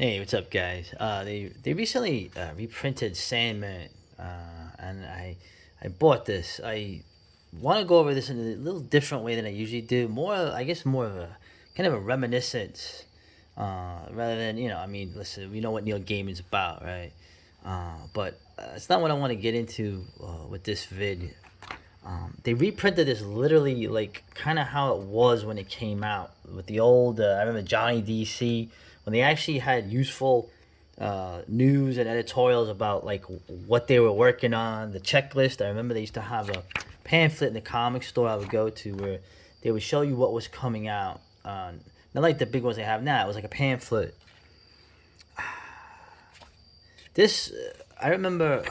Hey, what's up, guys? They recently reprinted Sandman, and I bought this. I want to go over this in a little different way than I usually do. More, I guess, more of a kind of a reminiscence, rather than I mean, listen, we know what Neil Gaiman's about, right? But it's not what I want to get into with this vid. They reprinted this literally like kind of how it was when it came out with the old. I remember Johnny DC when they actually had useful news and editorials about like what they were working on, the checklist. I remember they used to have a pamphlet in the comic store I would go to where they would show you what was coming out. Not like the big ones they have now. It was like a pamphlet. This I remember.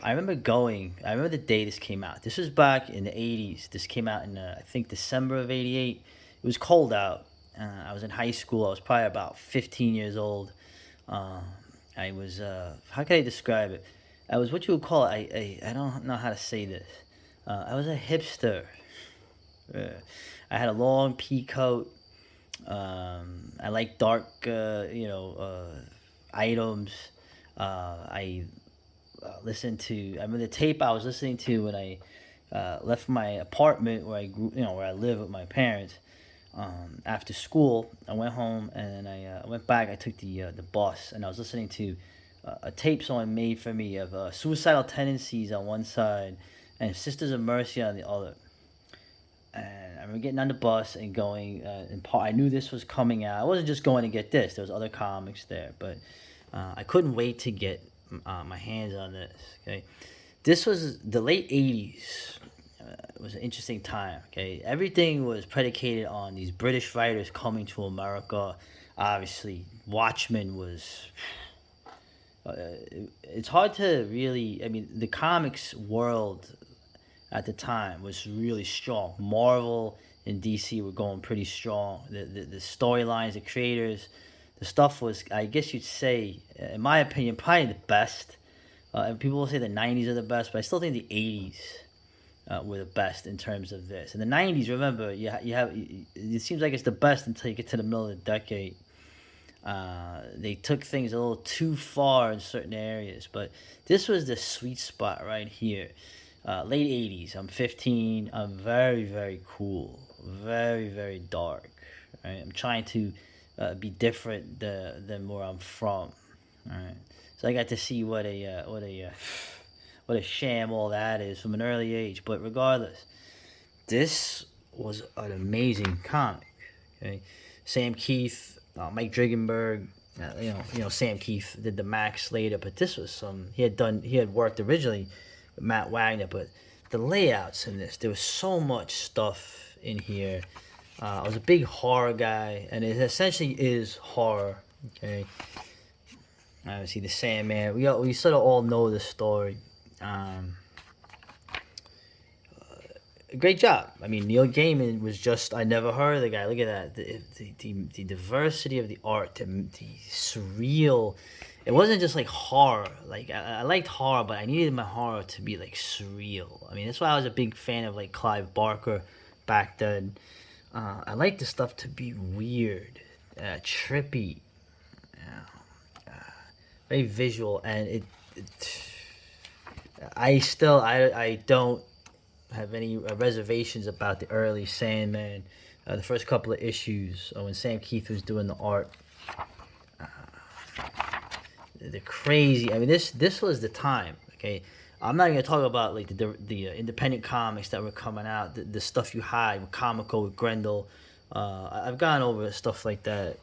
I remember going. I remember the day this came out. This was back in the '80s. This came out in I think December of '88. It was cold out. I was in high school. I was probably about 15 years old. Uh, I was how can I describe it? I was what you would call I don't know how to say this. I was a hipster. Uh, I had a long pea coat. I like dark items. I listened to. I remember the tape I was listening to when I left my apartment where I grew, where I live with my parents. After school, I went home and then I went back. I took the bus and I was listening to a tape someone made for me of suicidal tendencies on one side and Sisters of Mercy on the other. And I remember getting on the bus and going. I knew this was coming out. I wasn't just going to get this. There was other comics there, but I couldn't wait to get my hands on this. Okay, this was the late '80s. It was an interesting time. Okay, everything was predicated on these British writers coming to America. Obviously, Watchmen was. It's hard to really. I mean, the comics world at the time was really strong. Marvel and DC were going pretty strong. The storylines, the creators, the stuff was, I guess you'd say, in my opinion, probably the best. And people will say the '90s are the best, but I still think the '80s were the best in terms of this. In the '90s, remember, it seems like it's the best until you get to the middle of the decade. They took things a little too far in certain areas, but this was the sweet spot right here. Late '80s. I'm 15. I'm very, very cool. Very, very dark. Right? I'm trying to be different than where I'm from. All right. So I got to see what a sham all that is from an early age. But regardless, this was an amazing comic. Okay, Sam Keith, Mike Dringenberg. Sam Keith did the Max later, but this was some he had worked originally with Matt Wagner, but the layouts in this, there was so much stuff in here. I was a big horror guy, and it essentially is horror. Okay, obviously the Sandman. We sort of all know the story. Um, Great job. I mean, Neil Gaiman was just, I never heard of the guy. Look at that. The diversity of the art, the surreal. It wasn't just like horror. Like, I liked horror, but I needed my horror to be like surreal. I mean, that's why I was a big fan of like Clive Barker back then. I like the stuff to be weird, trippy, very visual, and I don't have any reservations about the early Sandman, the first couple of issues when Sam Keith was doing the art. The crazy. I mean, this was the time. Okay, I'm not gonna talk about like the independent comics that were coming out, the stuff you had with Comico with Grendel. I've gone over stuff like that.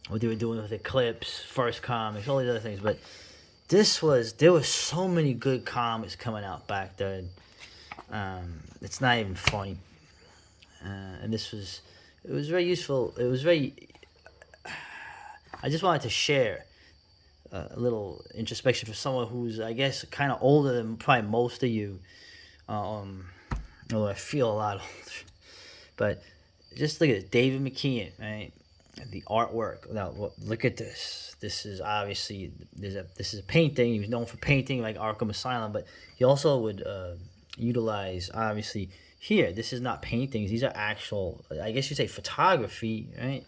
What they were doing with Eclipse, First Comics, all these other things, but there was so many good comics coming out back then. It's not even funny. And it was very useful. It was very. I just wanted to share a little introspection for someone who's, I guess, kind of older than probably most of you. Although I feel a lot older, but just look at it, David McKeon, right? The artwork. Now, look at this. This is obviously this is a painting. He was known for painting like Arkham Asylum, but he also would utilize obviously here. This is not paintings. These are actual. I guess you say photography, right?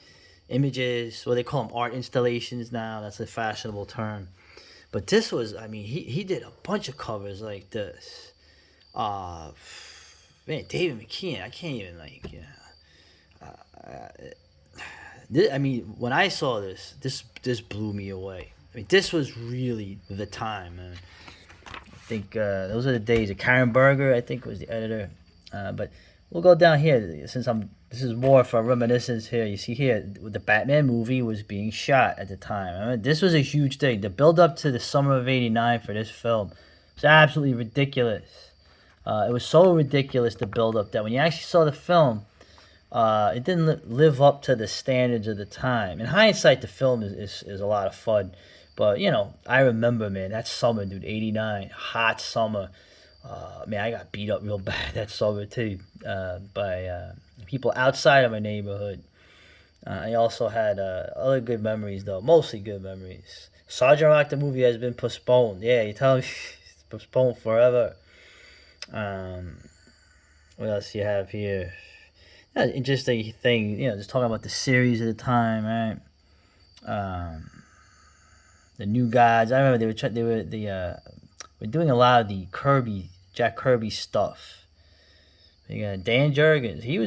images. Well, they call them art installations now. That's a fashionable term. But this was, I mean, he did a bunch of covers like this. Uh, Man, David McKean, I can't even like, I mean, when I saw this blew me away. I mean, this was really the time, man. I think those are the days. Karen Berger, I think, was the editor. But we'll go down here since this is more for reminiscence here. You see here, the Batman movie was being shot at the time. I mean, this was a huge thing. The build up to the summer of '89 for this film was absolutely ridiculous. It was so ridiculous, the build up, that when you actually saw the film, it didn't live up to the standards of the time. In hindsight, the film is a lot of fun. But, I remember, man, that summer, dude, '89, hot summer. Man, I got beat up real bad that summer, too, by people outside of my neighborhood. I also had other good memories, though, mostly good memories. Sergeant Rock, the movie, has been postponed. Yeah, you tell me it's postponed forever. What else you have here? Interesting thing, just talking about the series at the time, right? The New Gods. I remember they were doing a lot of the Jack Kirby stuff. You got Dan Jurgens. I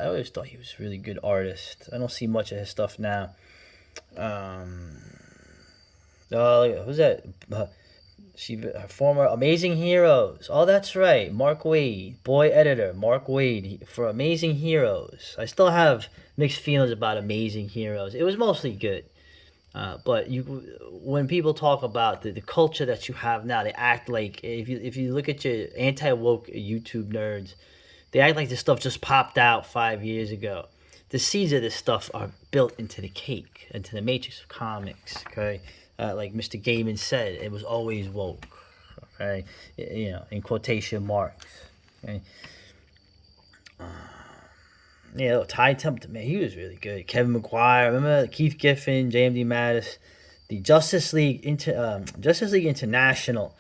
always thought he was a really good artist. I don't see much of his stuff now. Who's that? Her former Amazing Heroes. Oh, that's right. Mark Waid, boy editor. Mark Waid for Amazing Heroes. I still have mixed feelings about Amazing Heroes. It was mostly good. But when people talk about the culture that you have now, they act like, if you look at your anti-woke YouTube nerds, they act like this stuff just popped out 5 years ago. The seeds of this stuff are built into the cake, into the matrix of comics. Okay, like Mr. Gaiman said, it was always woke. Okay, in quotation marks. Okay. Ty Templeton, man, he was really good. Kevin McGuire, remember Keith Giffen, JMD Mattis, the Justice League International.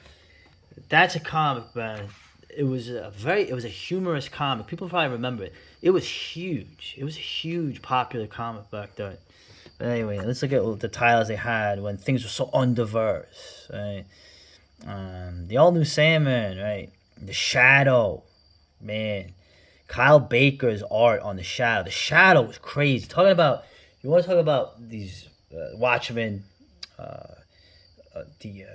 That's a comic, man. It was a humorous comic. People probably remember it. It was huge. It was a huge popular comic back then. But anyway, let's look at the titles they had when things were so undiverse, right? The all new Sandman, right? The Shadow, man. Kyle Baker's art on the Shadow. The Shadow was crazy. You want to talk about these Watchmen, the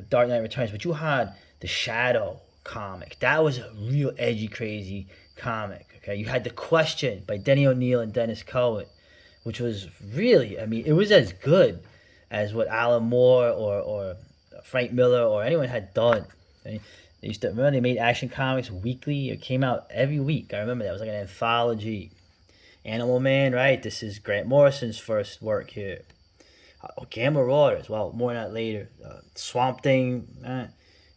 Dark Knight Returns, but you had the Shadow comic. That was a real edgy, crazy comic. Okay, you had The Question by Denny O'Neil and Dennis Cohen, which was really, I mean, it was as good as what Alan Moore or Frank Miller or anyone had done. Okay? They made Action Comics weekly. It came out every week. I remember that. It was like an anthology. Animal Man, right? This is Grant Morrison's first work here. Gamma Marauders. Well, more on that later. Swamp Thing.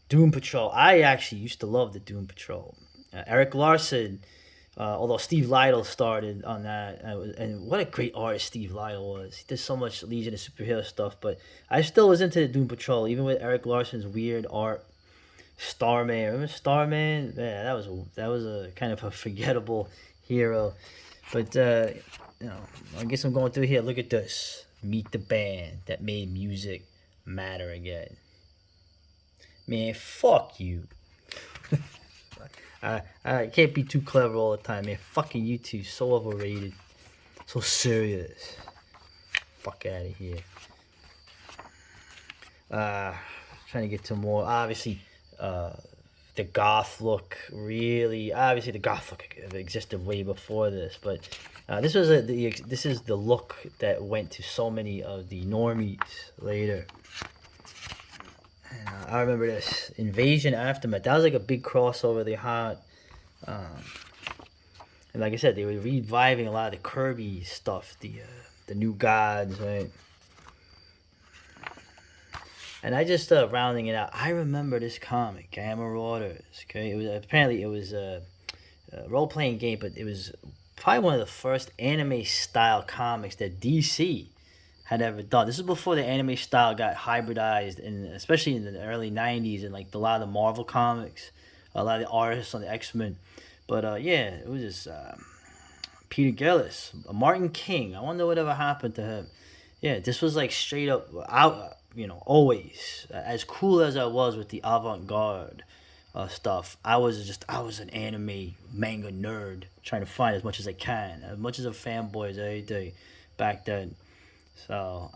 Doom Patrol. I actually used to love the Doom Patrol. Eric Larson, although Steve Lytle started on that. And what a great artist Steve Lytle was. He did so much Legion of Superhero stuff. But I still was into the Doom Patrol, even with Eric Larson's weird art. Starman, remember Starman? Man, that was a kind of a forgettable hero. But I guess I'm going through here. Look at this. Meet the band that made music matter again. Man, fuck you. I can't be too clever all the time, man. Fucking you two, so overrated, so serious. Fuck out of here. Trying to get to more. Obviously. The goth look, really, obviously the goth look existed way before this, but this is the look that went to so many of the normies later. And, I remember this Invasion Aftermath. That was like a big crossover they had, and like I said, they were reviving a lot of the Kirby stuff, the New Gods, right? And I just rounding it out. I remember this comic, Gamma Marauders. Okay, it was a role playing game, but it was probably one of the first anime style comics that DC had ever done. This is before the anime style got hybridized, and especially in the early '90s, and like a lot of the Marvel comics, a lot of the artists on the X-Men. But it was just Peter Gillis, Martin King. I wonder whatever happened to him. Yeah, this was like straight up out. Always as cool as I was with the avant-garde stuff. I was an anime manga nerd trying to find as much as I can, as much as a fanboy as everything back then. So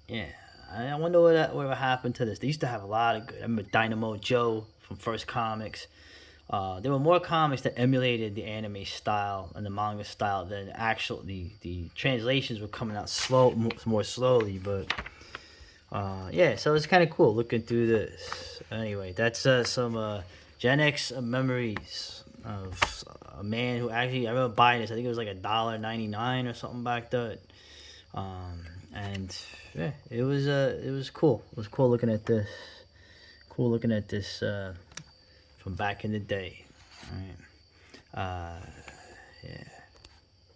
yeah, I wonder whatever happened to this. They used to have a lot of good. I remember Dynamo Joe from First Comics. There were more comics that emulated the anime style and the manga style than the translations were coming out more slowly, but yeah, so it's kind of cool looking through this. Anyway, that's some Gen X memories of a man who actually, I remember buying this. I think it was like $1.99 or something back then. And yeah, it was cool. It was cool looking at this. Cool looking at this from back in the day. All right. Yeah.